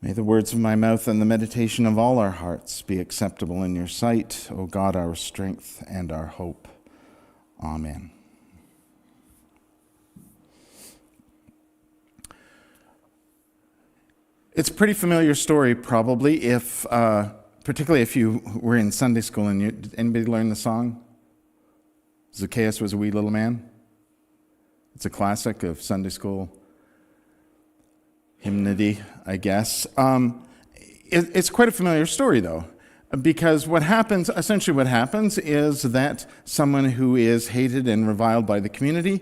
May the words of my mouth and the meditation of all our hearts be acceptable in your sight, O God, our strength and our hope. Amen. It's a pretty familiar story, probably, particularly if you were in Sunday school and did anybody learn the song? Zacchaeus was a wee little man. It's a classic of Sunday school hymnody, I guess. It's quite a familiar story, though, because essentially what happens is that someone who is hated and reviled by the community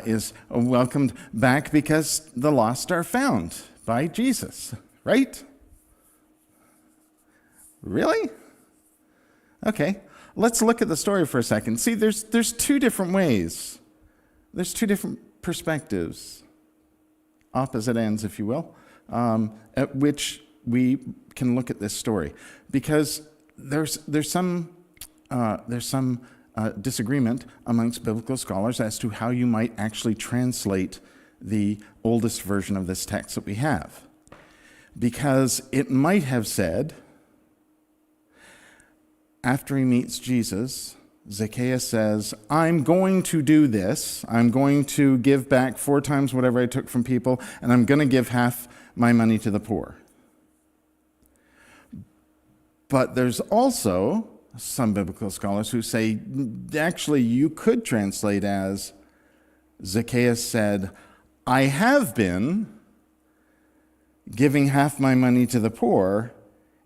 is welcomed back because the lost are found by Jesus, right? Really? Okay, let's look at the story for a second. See, there's two different ways. There's two different perspectives, opposite ends, if you will, at which we can look at this story, because there's some disagreement amongst biblical scholars as to how you might actually translate the oldest version of this text that we have, because it might have said, after he meets Jesus, Zacchaeus says, I'm going to do this. I'm going to give back 4 times whatever I took from people, and I'm going to give half my money to the poor. But there's also some biblical scholars who say, actually, you could translate as, Zacchaeus said, I have been giving half my money to the poor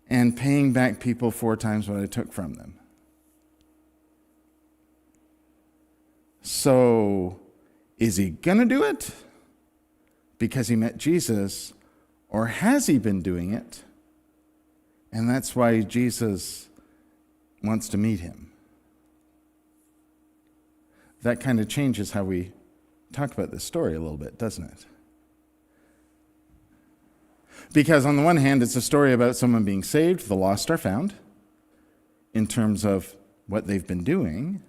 and paying back people 4 times what I took from them. So, is he going to do it because he met Jesus, or has he been doing it, and that's why Jesus wants to meet him? That kind of changes how we talk about this story a little bit, doesn't it? Because on the one hand, it's a story about someone being saved, the lost are found, in terms of what they've been doing.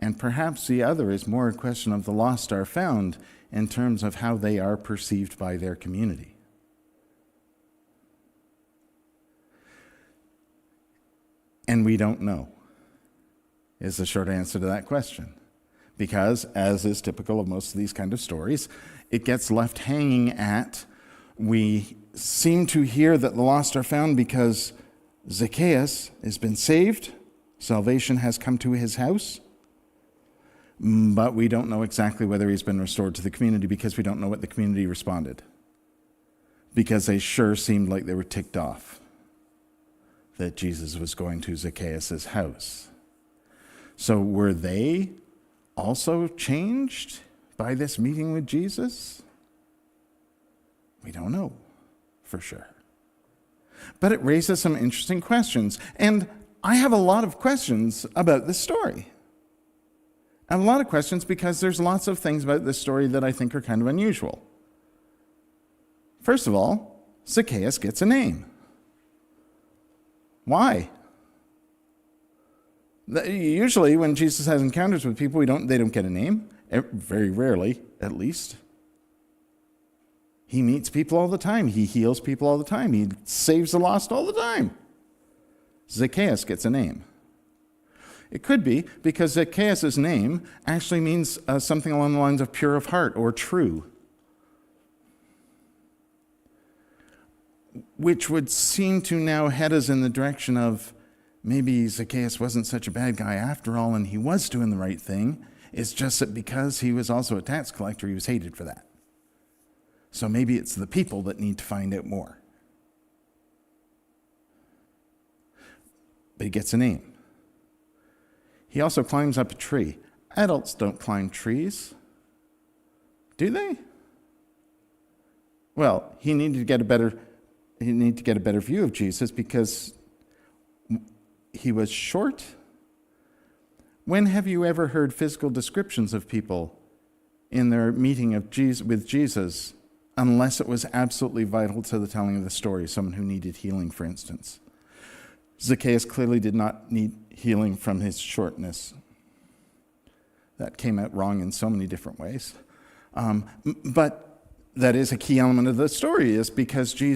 And perhaps the other is more a question of the lost are found in terms of how they are perceived by their community. And we don't know, is the short answer to that question. Because, as is typical of most of these kind of stories, it gets left hanging at, we seem to hear that the lost are found because Zacchaeus has been saved, salvation has come to his house, but we don't know exactly whether he's been restored to the community because we don't know what the community responded. Because they sure seemed like they were ticked off that Jesus was going to Zacchaeus' house. So were they also changed by this meeting with Jesus? We don't know for sure. But it raises some interesting questions. And I have a lot of questions about this story. I have a lot of questions because there's lots of things about this story that I think are kind of unusual. First of all, Zacchaeus gets a name. Why? Usually when Jesus has encounters with people, they don't get a name. Very rarely, at least. He meets people all the time. He heals people all the time. He saves the lost all the time. Zacchaeus gets a name. It could be because Zacchaeus' name actually means something along the lines of pure of heart or true, which would seem to now head us in the direction of maybe Zacchaeus wasn't such a bad guy after all, and he was doing the right thing. It's just that because he was also a tax collector, he was hated for that. So maybe it's the people that need to find out more. But he gets a name. He also climbs up a tree. Adults don't climb trees, do they? Well, he needed to get a better view of Jesus because he was short. When have you ever heard physical descriptions of people in their meeting with Jesus, unless it was absolutely vital to the telling of the story, someone who needed healing, for instance? Zacchaeus clearly did not need healing from his shortness. That came out wrong in so many different ways. But that is a key element of the story is because he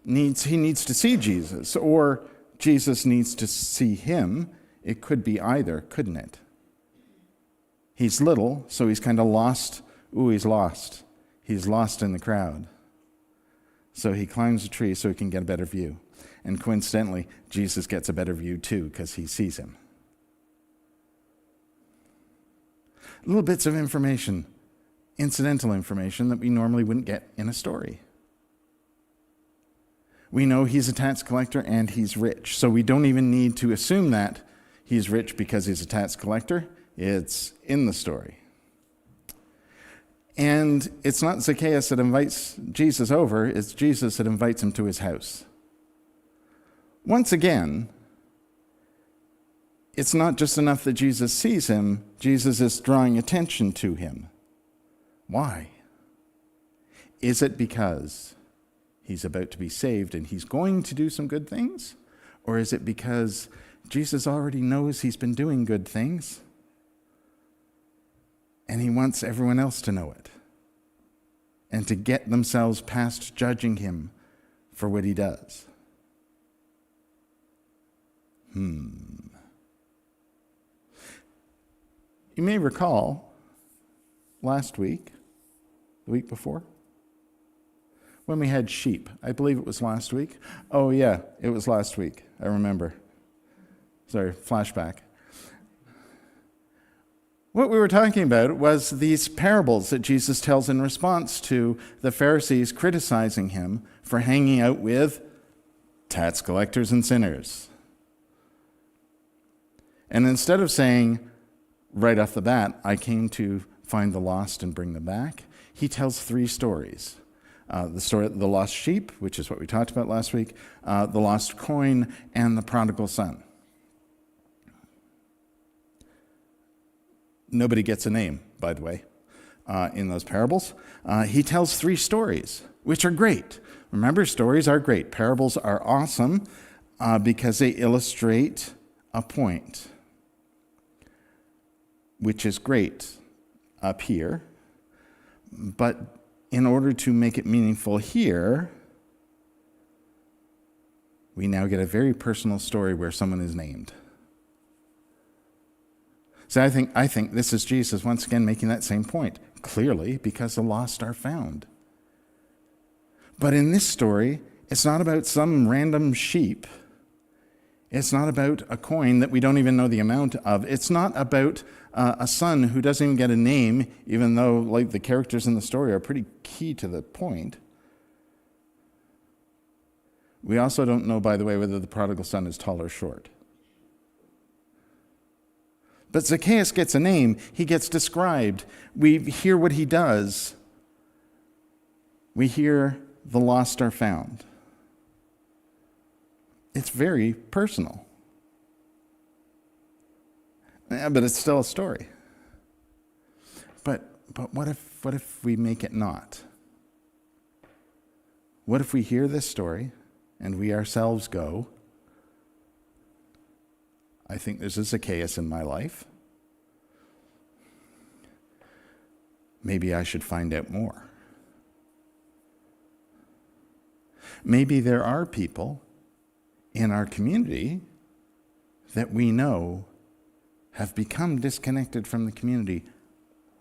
needs to see Jesus, or Jesus needs to see him. It could be either, couldn't it? He's little, so he's kind of lost. Ooh, he's lost. He's lost in the crowd. So he climbs a tree so he can get a better view. And coincidentally, Jesus gets a better view too because he sees him. Little bits of information, incidental information that we normally wouldn't get in a story. We know he's a tax collector and he's rich, so we don't even need to assume that he's rich because he's a tax collector. It's in the story. And it's not Zacchaeus that invites Jesus over, it's Jesus that invites him to his house. Once again, it's not just enough that Jesus sees him, Jesus is drawing attention to him. Why? Is it because he's about to be saved and he's going to do some good things? Or is it because Jesus already knows he's been doing good things and he wants everyone else to know it and to get themselves past judging him for what he does? You may recall last week, the week before, when we had sheep. I believe it was last week. Oh yeah, it was last week. I remember. Sorry, flashback. What we were talking about was these parables that Jesus tells in response to the Pharisees criticizing him for hanging out with tax collectors and sinners. And instead of saying right off the bat, I came to find the lost and bring them back, he tells three stories. The story of the lost sheep, which is what we talked about last week, the lost coin, and the prodigal son. Nobody gets a name, by the way, in those parables. He tells three stories, which are great. Remember, stories are great. Parables are awesome because they illustrate a point, which is great up here. But in order to make it meaningful here, we now get a very personal story where someone is named. So I think this is Jesus once again making that same point, clearly, because the lost are found. But in this story, it's not about some random sheep. It's not about a coin that we don't even know the amount of. It's not about a son who doesn't even get a name, even though like the characters in the story are pretty key to the point. We also don't know, by the way, whether the prodigal son is tall or short. But Zacchaeus gets a name. He gets described. We hear what he does. We hear the lost are found. It's very personal. Yeah, but it's still a story. But what if we make it not? What if we hear this story and we ourselves go, I think there's a Zacchaeus in my life. Maybe I should find out more. Maybe there are people in our community that we know have become disconnected from the community,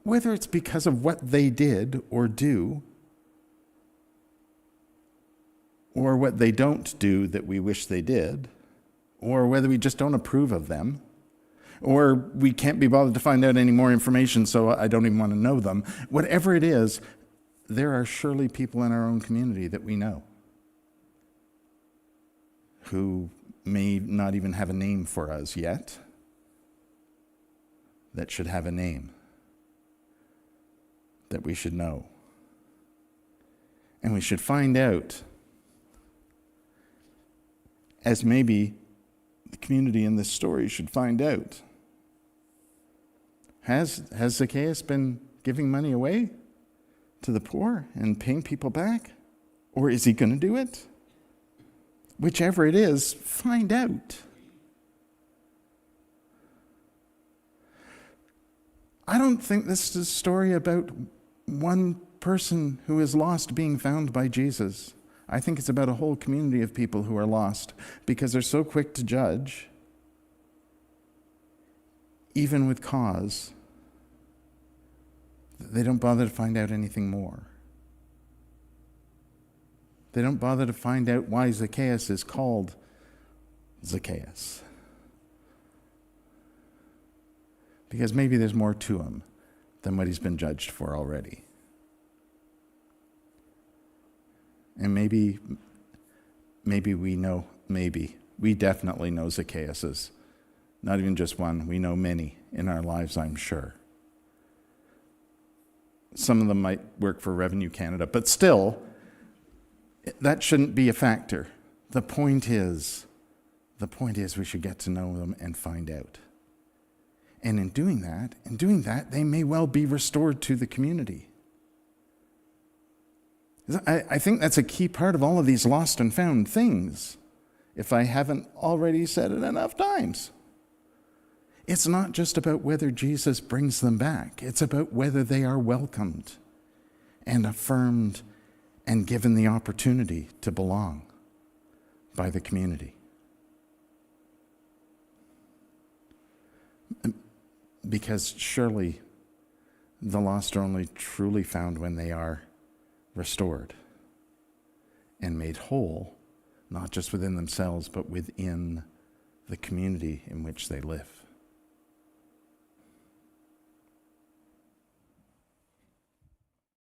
whether it's because of what they did or do, or what they don't do that we wish they did, or whether we just don't approve of them, or we can't be bothered to find out any more information, so I don't even want to know them. Whatever it is, there are surely people in our own community that we know who may not even have a name for us yet, that should have a name, that we should know. And we should find out, as maybe the community in this story should find out. Has Zacchaeus been giving money away to the poor and paying people back? Or is he going to do it? Whichever it is, find out. I don't think this is a story about one person who is lost being found by Jesus. I think it's about a whole community of people who are lost because they're so quick to judge, even with cause, that they don't bother to find out anything more. They don't bother to find out why Zacchaeus is called Zacchaeus. Because maybe there's more to him than what he's been judged for already. And maybe we definitely know Zacchaeus. Not even just one, we know many in our lives, I'm sure. Some of them might work for Revenue Canada, but still, that shouldn't be a factor. The point is we should get to know them and find out. And in doing that, they may well be restored to the community. I think that's a key part of all of these lost and found things, if I haven't already said it enough times. It's not just about whether Jesus brings them back. It's about whether they are welcomed and affirmed and given the opportunity to belong by the community. Because surely the lost are only truly found when they are restored and made whole, not just within themselves, but within the community in which they live.